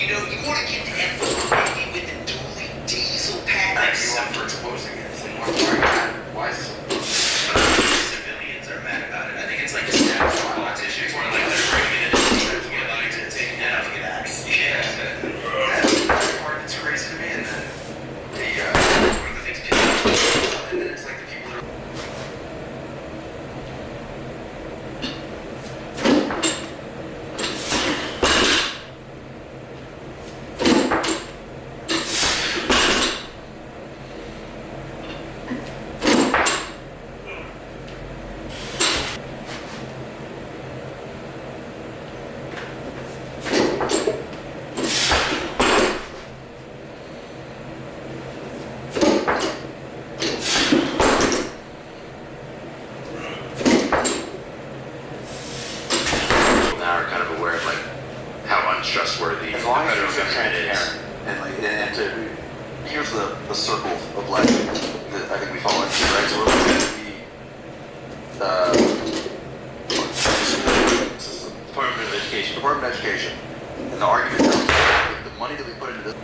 You know, you want to get the F-150 with the dually diesel pack. Thanks for exposing it. It's like, why is this? Civilians are mad about it. I think it's like a Snatch politician. It's one of like they're breaking it into to get money to take it down to get access. Yeah, that's the part that's crazy to me. And then one of the things people and then it's like the people that are. Trustworthy. As long as you're transparent and here's the circle of life that I think we fall into, right? So we're looking at the Department of Education, and the argument comes that the money that we put into this.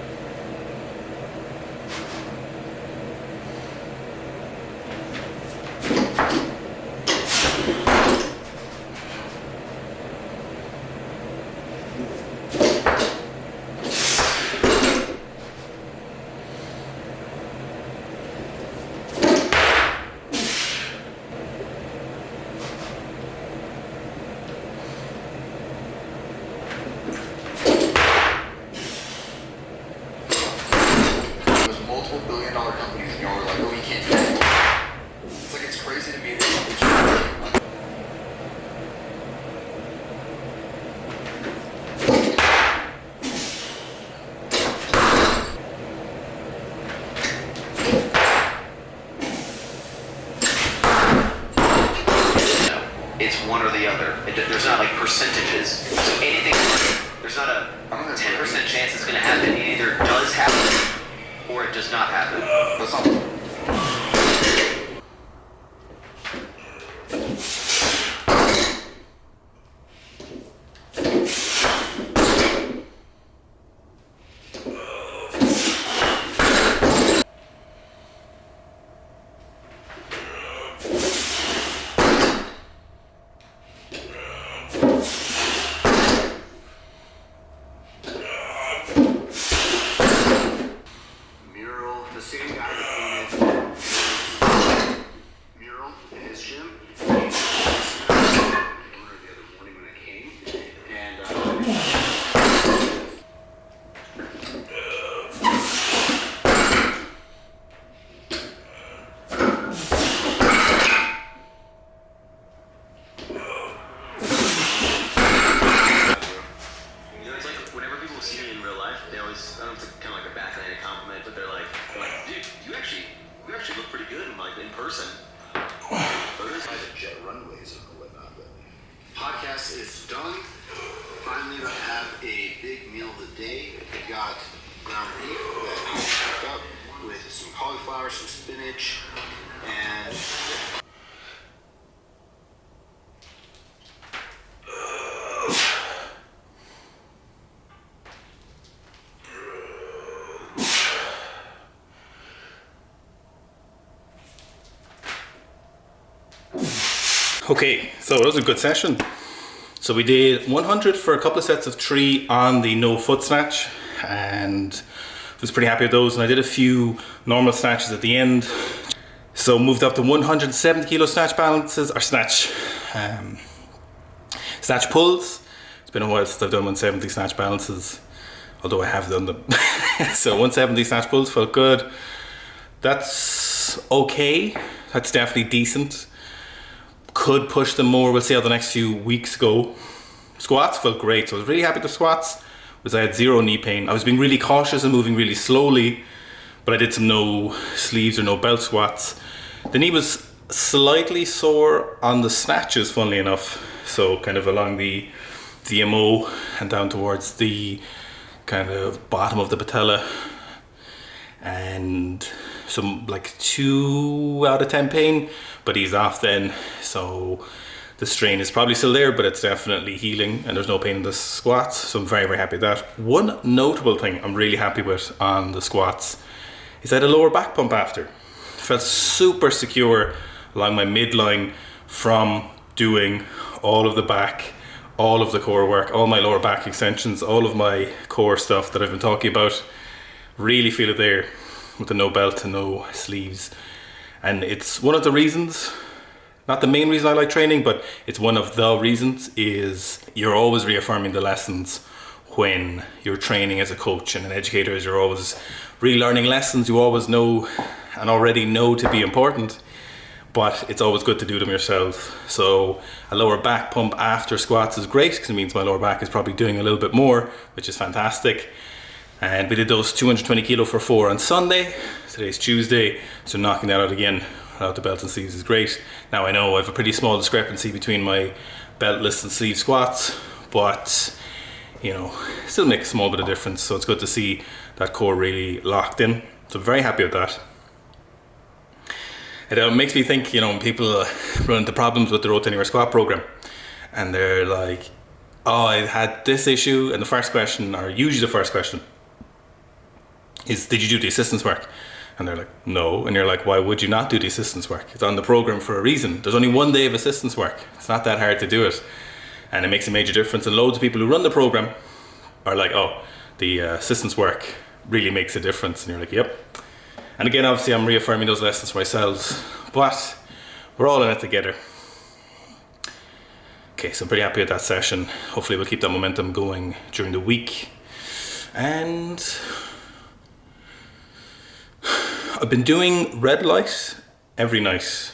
Multiple billion-dollar companies, and you're like, oh, we can't do it. It's like, it's crazy to me that it's one or the other. There's not like percentages. So anything, there's not a 10% chance it's going to happen. It either does happen or it does not happen. that's not. The same guy that painted his mural in his gym. The other morning when I came, and It's like whenever people see me in real life, they always, I don't know, it's kind of like a backhanded compliment, but they're like, dude, you actually look pretty good in person. by the jet runways and whatnot. But podcast is done. Finally, we have a big meal of the day. We got ground beef that I cooked up with some cauliflower, some spinach, and Okay, so it was a good session. So we did 100 for a couple of sets of 3 on the no foot snatch, and was pretty happy with those. And I did a few normal snatches at the end. So moved up to 170 kilo snatch balances, or snatch pulls. It's been a while since I've done 170 snatch balances, although I have done them. So 170 snatch pulls felt good. That's okay. That's definitely decent. Could push them more. We'll see how the next few weeks go. Squats felt great, so I was really happy with the squats. Was I had zero knee pain. I was being really cautious and moving really slowly, but I did some no sleeves or no belt squats. The knee was slightly sore on the snatches, funnily enough. So kind of along the MO and down towards the kind of bottom of the patella, and some like 2 out of 10 pain, but he's off then. So the strain is probably still there, but it's definitely healing and there's no pain in the squats. So I'm very, very happy with that. One notable thing I'm really happy with on the squats is I had a lower back pump after. I felt super secure along my midline from doing all of the back, all of the core work, all my lower back extensions, all of my core stuff that I've been talking about. Really feel it there with the no belt and no sleeves. And it's one of the reasons, not the main reason I like training, but it's one of the reasons, is you're always reaffirming the lessons when you're training as a coach and an educator. As you're always relearning lessons you always know and already know to be important, but it's always good to do them yourself. So a lower back pump after squats is great because it means my lower back is probably doing a little bit more, which is fantastic. And we did those 220 kilo for 4 on Sunday. Today's Tuesday, so knocking that out again without the belt and sleeves is great. Now I know I have a pretty small discrepancy between my beltless and sleeve squats, but you know, still make a small bit of difference. So it's good to see that core really locked in. So I'm very happy with that. It makes me think, you know, when people run into problems with the rote anywhere squat program and they're like, oh, I had this issue, and the first question, or usually the first question, is, did you do the assistance work? And they're like, no. And you're like, why would you not do the assistance work? It's on the program for a reason. There's only one day of assistance work. It's not that hard to do it. And it makes a major difference. And loads of people who run the program are like, oh, the assistance work really makes a difference. And you're like, yep. And again, obviously I'm reaffirming those lessons for ourselves, but we're all in it together. Okay, so I'm pretty happy with that session. Hopefully we'll keep that momentum going during the week. And I've been doing red light every night,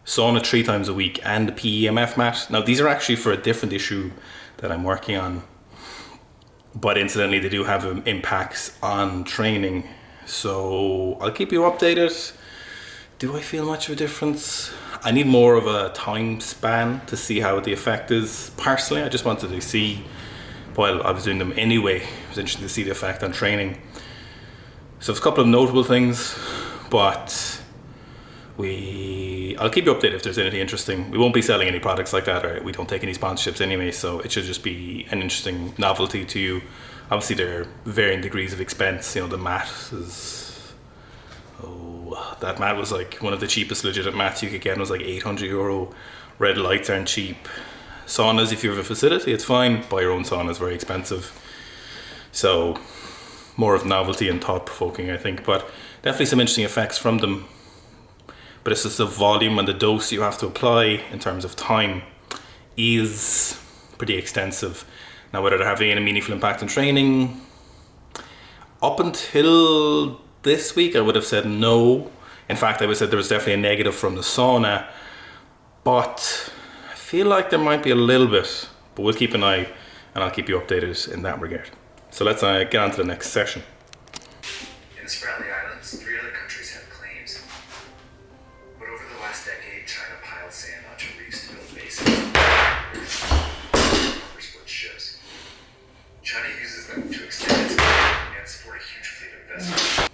sauna 3 times a week, and the PEMF mat. Now these are actually for a different issue that I'm working on, but incidentally they do have impacts on training. So I'll keep you updated. Do I feel much of a difference? I need more of a time span to see how the effect is. Personally, I just wanted to see, while I was doing them anyway, it was interesting to see the effect on training. So there's a couple of notable things, but I'll keep you updated if there's anything interesting. We won't be selling any products like that, or we don't take any sponsorships anyway, so it should just be an interesting novelty to you. Obviously there are varying degrees of expense. You know, the mat is, that mat was like one of the cheapest legitimate mats you could get. It was like €800. Red lights aren't cheap. Saunas, if you have a facility, it's fine. Buy your own sauna is very expensive. So more of novelty and thought-provoking, I think, but definitely some interesting effects from them. But it's just the volume and the dose you have to apply in terms of time is pretty extensive. Now, whether they're having any meaningful impact on training, up until this week I would have said no. In fact, I would have said there was definitely a negative from the sauna, but I feel like there might be a little bit, but we'll keep an eye and I'll keep you updated in that regard. So let's get on to the next session. In the Spratly Islands, 3 other countries have claims. But over the last decade, China piled sand onto reefs to build bases. Or split ships. China uses them to extend its economy and support a huge fleet of vessels.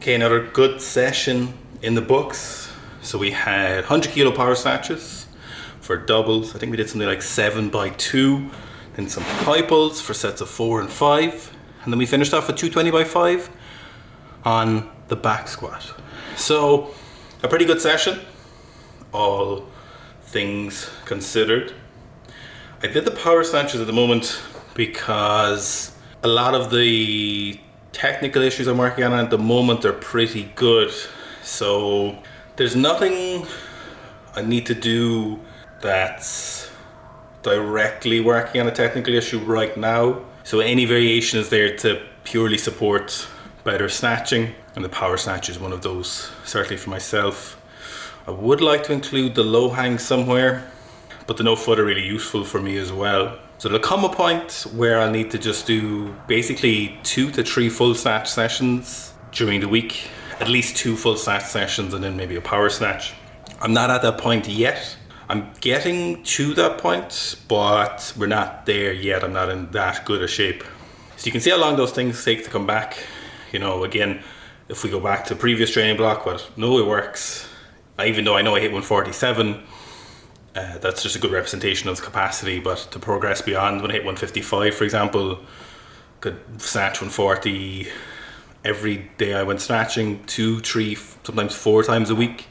Okay, another good session in the books. So we had 100 kilo power snatches for doubles. I think we did something like 7x2, then some high pulls for sets of 4 and 5, and then we finished off with 220x5 on the back squat. So a pretty good session, all things considered. I did the power snatches at the moment because a lot of the technical issues I'm working on at the moment are pretty good. So there's nothing I need to do that's directly working on a technical issue right now. So any variation is there to purely support better snatching, and the power snatch is one of those, certainly for myself. I would like to include the low hang somewhere, but the no foot are really useful for me as well. So there'll come a point where I'll need to just do basically 2 to 3 full snatch sessions during the week, at least 2 full snatch sessions and then maybe a power snatch. I'm not at that point yet. I'm getting to that point, but we're not there yet. I'm not in that good a shape. So you can see how long those things take to come back. You know, again, if we go back to previous training block, well, no, it works. Even though I know I hit 147, that's just a good representation of the capacity, but to progress beyond, when I hit 155, for example, could snatch 140 every day I went snatching, 2, 3, sometimes 4 times a week.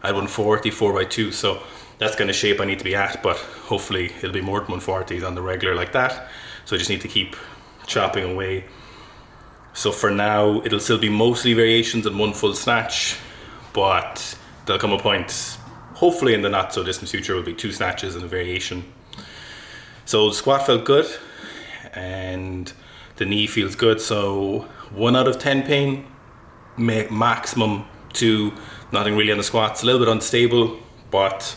I had 140, 4x2, so that's kind of shape I need to be at, but hopefully it'll be more than 140s on the regular like that. So I just need to keep chopping away. So for now, it'll still be mostly variations and 1 full snatch, but there'll come a point, hopefully in the not so distant future, will be 2 snatches and a variation. So the squat felt good and the knee feels good. So 1 out of 10 pain, maximum 2, nothing really on the squats. A little bit unstable, but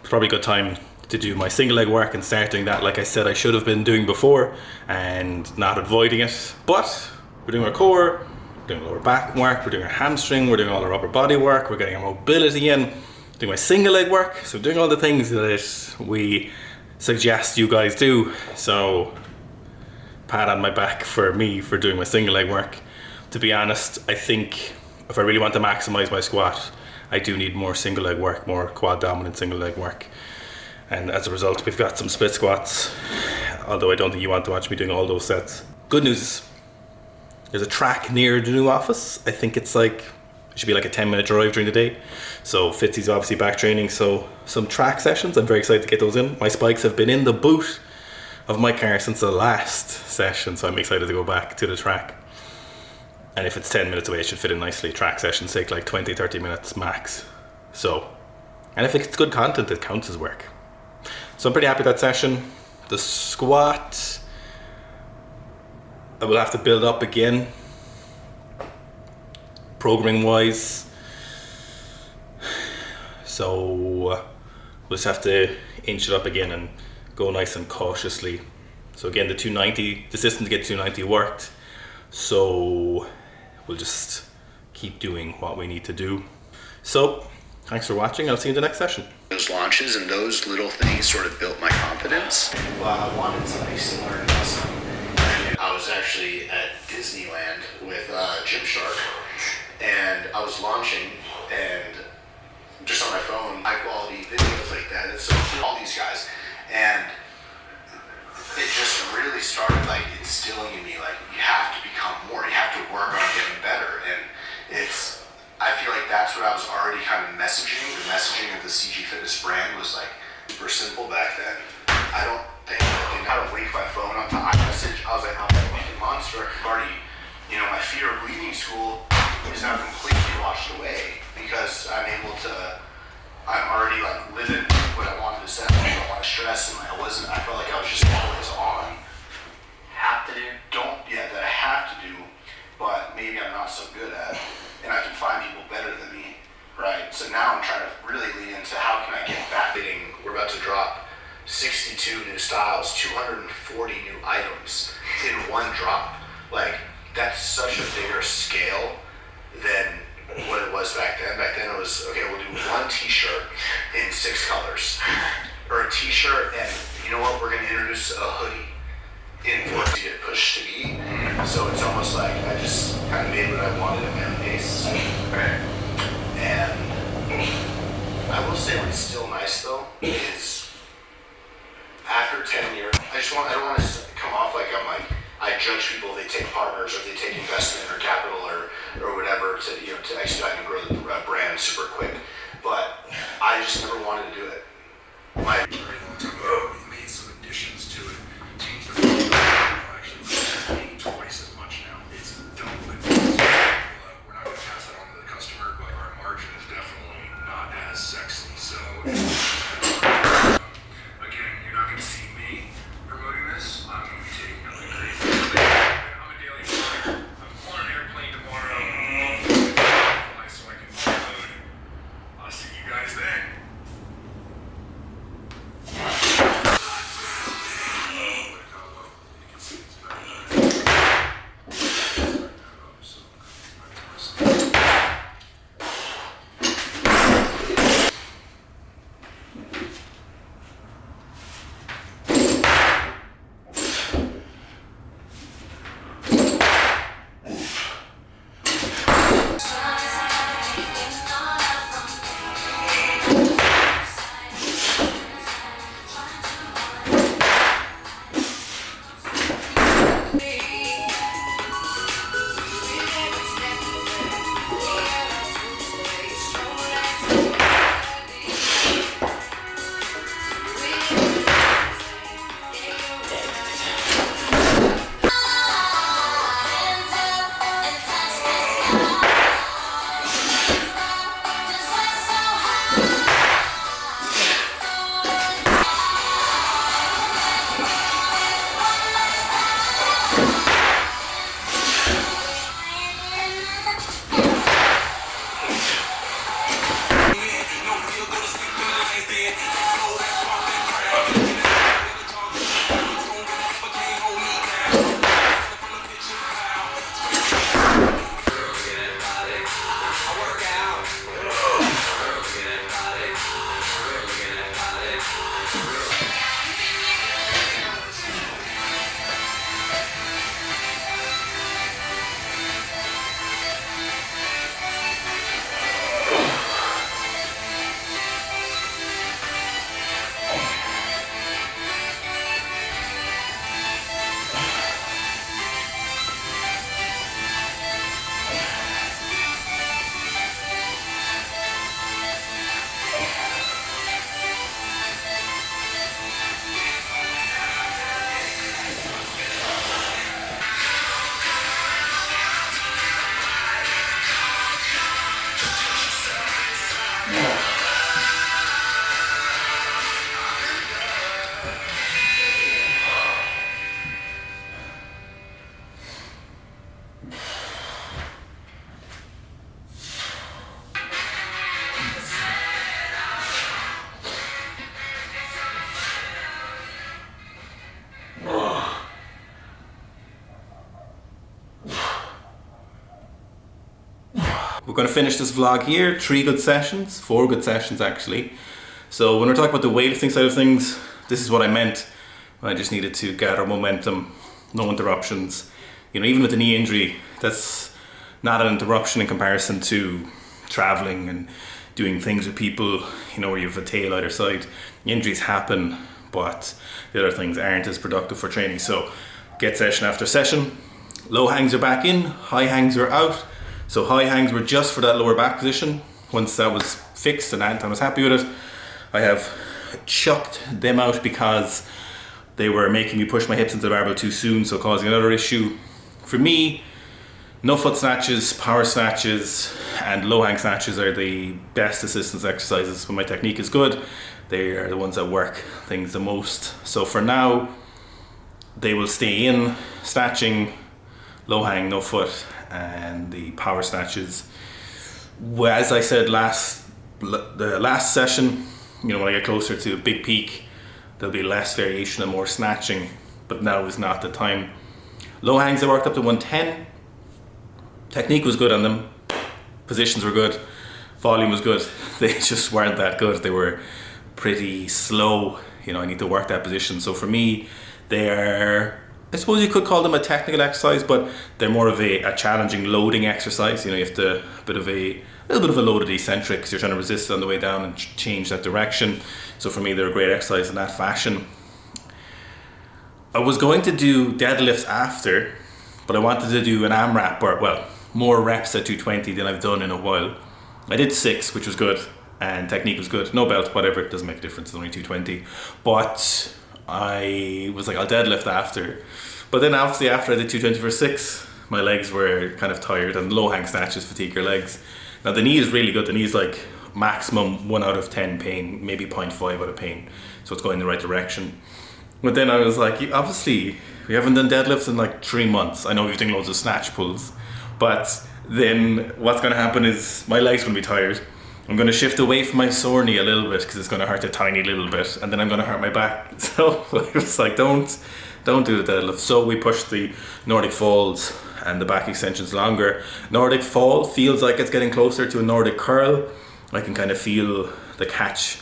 it's probably a good time to do my single leg work and start doing that like I said I should have been doing before and not avoiding it. But we're doing our core, we're doing lower back work, we're doing our hamstring, we're doing all our upper body work, we're getting our mobility in, doing my single leg work. So doing all the things that we suggest you guys do. So pat on my back for me for doing my single leg work. To be honest, I think if I really want to maximize my squat, I do need more single leg work, more quad dominant single leg work. And as a result, we've got some split squats, although I don't think you want to watch me doing all those sets. Good news is there's a track near the new office. I think it's like, it should be like a 10-minute drive during the day. So Fitzy's obviously back training, so some track sessions. I'm very excited to get those in. My spikes have been in the boot of my car since the last session, so I'm excited to go back to the track. And if it's 10 minutes away, it should fit in nicely. Track sessions take like 20-30 minutes max. So, and if it's good content, it counts as work. So I'm pretty happy with that session. The squat, I will have to build up again, programming wise. So we'll just have to inch it up again and go nice and cautiously. So again, the 290, the system to get 290 worked. So we'll just keep doing what we need to do. So thanks for watching. I'll see you in the next session. Those launches and those little things sort of built my confidence. Well, I wanted something similar to this. I was actually at Disneyland with Gymshark, and I was launching, and just on my phone, high quality videos like that. It's so cool, all these guys, and it just really started like instilling in me, like, you have to become more, you have to work on getting better. And it's, I feel like that's what I was already kind of messaging. The messaging of the CG Fitness brand was like super simple back then. I don't think I didn't have to wait my phone on the iMessage. I was like, I'm a fucking monster. Already, you know, my fear of leaving school is now completely washed away because I'm able to, I'm already like living what I wanted to say. I don't want to stress, and I felt like I was just always on. Have to do? That I have to do, but maybe I'm not so good at, and I can find people better than me, right? So now I'm trying to really lean into how can I get back. We're about to drop 62 new styles, 240 new items in one drop. Like, that's such a bigger scale than what it was back then. Back then it was, okay, we'll do one t-shirt in 6 colors, or a t-shirt, and you know what, we're gonna introduce a hoodie in 4 to get pushed to be. So it's almost like I just kind of made what I wanted at my own pace. And I will say what's still nice though is after 10 years, I don't want to come off like I judge people, they take partners or they take investment or capital or whatever to expand and grow the brand super quick. But I just never wanted to do it. My very long time ago, we made some additions to it, changed the formula, actually paying twice as much now. It's double the cost. We're not going to pass that on to the customer, but our margin is definitely not as sexy. So again, you're not going to see me promoting this. I'm going to be taking it like crazy. I'm a daily flyer. I'm on an airplane tomorrow. Fly so I can upload. I'll see you guys then. We're going to finish this vlog here. 4 good sessions actually. So when we're talking about the weightlifting side of things, this is what I meant. I just needed to gather momentum, no interruptions. You know, even with the knee injury, that's not an interruption in comparison to traveling and doing things with people, you know, where you have a tail either side. Injuries happen, but the other things aren't as productive for training. So get session after session. Low hangs are back in, high hangs are out. So high hangs were just for that lower back position. Once that was fixed and Anton was happy with it, I have chucked them out because they were making me push my hips into the barbell too soon, so causing another issue. For me, no foot snatches, power snatches, and low hang snatches are the best assistance exercises. When my technique is good, they are the ones that work things the most. So for now, they will stay in, snatching, low hang, no foot, and the power snatches. Well, as I said the last session, you know, when I get closer to a big peak, there'll be less variation and more snatching, but now is not the time. Low hangs I worked up to 110. Technique was good on them, positions were good, volume was good. They just weren't that good. They were pretty slow. You know, I need to work that position. So for me, they're I suppose you could call them a technical exercise, but they're more of a challenging loading exercise. You know, you have to a little bit of a loaded eccentric because you're trying to resist it on the way down and change that direction. So for me, they're a great exercise in that fashion. I was going to do deadlifts after, but I wanted to do an AMRAP, or well, more reps at 220 than I've done in a while. I did 6, which was good, and technique was good. No belt, whatever, it doesn't make a difference, it's only 220. But I was like, I'll deadlift after. But then obviously after I did 220 for 6, my legs were kind of tired, and low hang snatches fatigue your legs. Now the knee is really good. The knee is like maximum 1 out of 10 pain, maybe 0.5 out of pain. So it's going in the right direction. But then I was like, obviously we haven't done deadlifts in like 3 months. I know we've done loads of snatch pulls, but then what's going to happen is my legs going to be tired. I'm going to shift away from my sore knee a little bit because it's going to hurt a tiny little bit, and then I'm going to hurt my back. So it was like, don't do the deadlift. So we pushed the Nordic folds and the back extensions longer. Nordic fall feels like it's getting closer to a Nordic curl. I can kind of feel the catch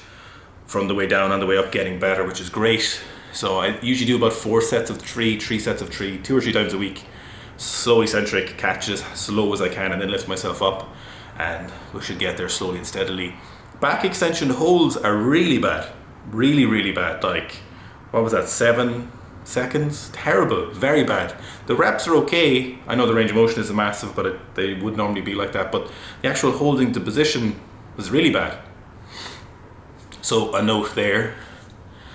from the way down and the way up getting better, which is great. So I usually do about 4 sets of 3, 3 sets of 3, 2 or 3 times a week. Slow eccentric, catch as slow as I can, and then lift myself up, and we should get there slowly and steadily. Back extension holds are really bad, really bad. Like, what was that, 7 seconds? Terrible, very bad. The reps are okay. I know the range of motion isn't massive, but they would normally be like that, but the actual holding the position was really bad. So a note there.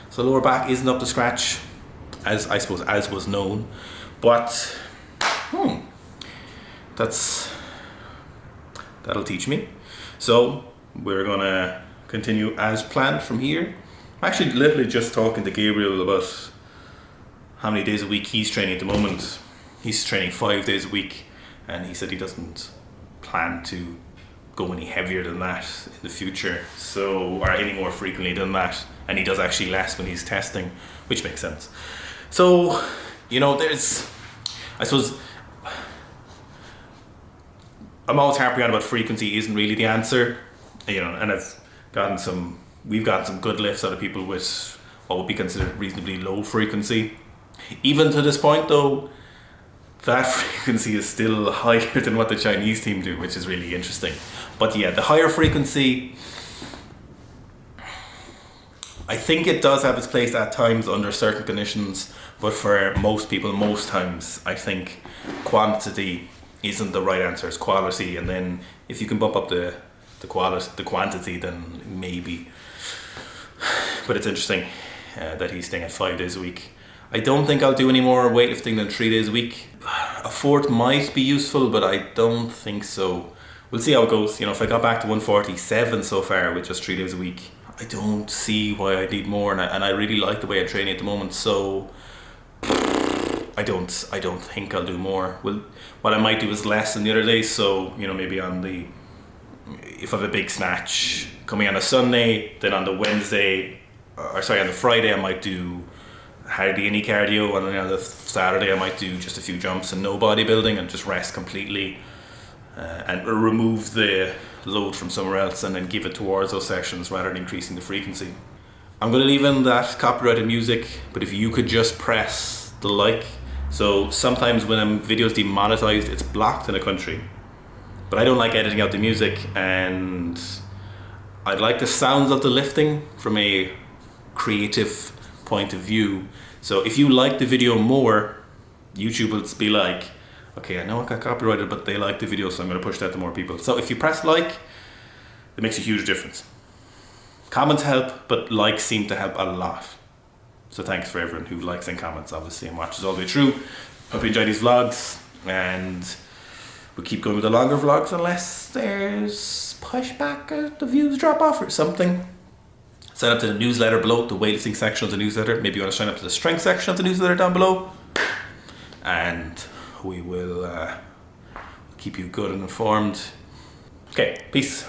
So lower back isn't up to scratch, as I suppose as was known, but that'll teach me. So we're gonna continue as planned from here. I'm actually literally just talking to Gabriel about how many days a week he's training at the moment. He's training 5 days a week, and he said he doesn't plan to go any heavier than that in the future, so, or any more frequently than that, and he does actually less when he's testing, which makes sense. So, you know, I suppose I'm always harping on about frequency isn't really the answer, you know, and we've gotten some good lifts out of people with what would be considered reasonably low frequency. Even to this point though, that frequency is still higher than what the Chinese team do, which is really interesting. But yeah, the higher frequency, I think it does have its place at times under certain conditions, but for most people, most times, I think quantity isn't the right answer, it's quality, and then if you can bump up the quantity, then maybe. But it's interesting that he's staying at 5 days a week. I don't think I'll do any more weightlifting than 3 days a week. A 4th might be useful, but I don't think so. We'll see how it goes. You know, if I got back to 147 so far with just 3 days a week, I don't see why I need more, and I really like the way I'm training at the moment, so I don't think I'll do more. Well, what I might do is less than the other days, so, you know, maybe if I have a big snatch coming on a Sunday, then on the on the Friday I might do hardly any cardio, and then on the Saturday I might do just a few jumps and no bodybuilding and just rest completely and remove the load from somewhere else and then give it towards those sessions rather than increasing the frequency. I'm going to leave in that copyrighted music, but if you could just press the like. So sometimes when a video is demonetized, it's blocked in a country, but I don't like editing out the music, and I'd like the sounds of the lifting from a creative point of view. So if you like the video more, YouTube will be like, okay, I know it got copyrighted, but they like the video, so I'm going to push that to more people. So if you press like, it makes a huge difference. Comments help, but likes seem to help a lot. So thanks for everyone who likes and comments, obviously, and watches all the way through. Hope you enjoy these vlogs, and we'll keep going with the longer vlogs unless there's pushback or the views drop off or something. Sign up to the newsletter below, the weightlifting section of the newsletter. Maybe you want to sign up to the strength section of the newsletter down below. And we will keep you good and informed. Okay, peace.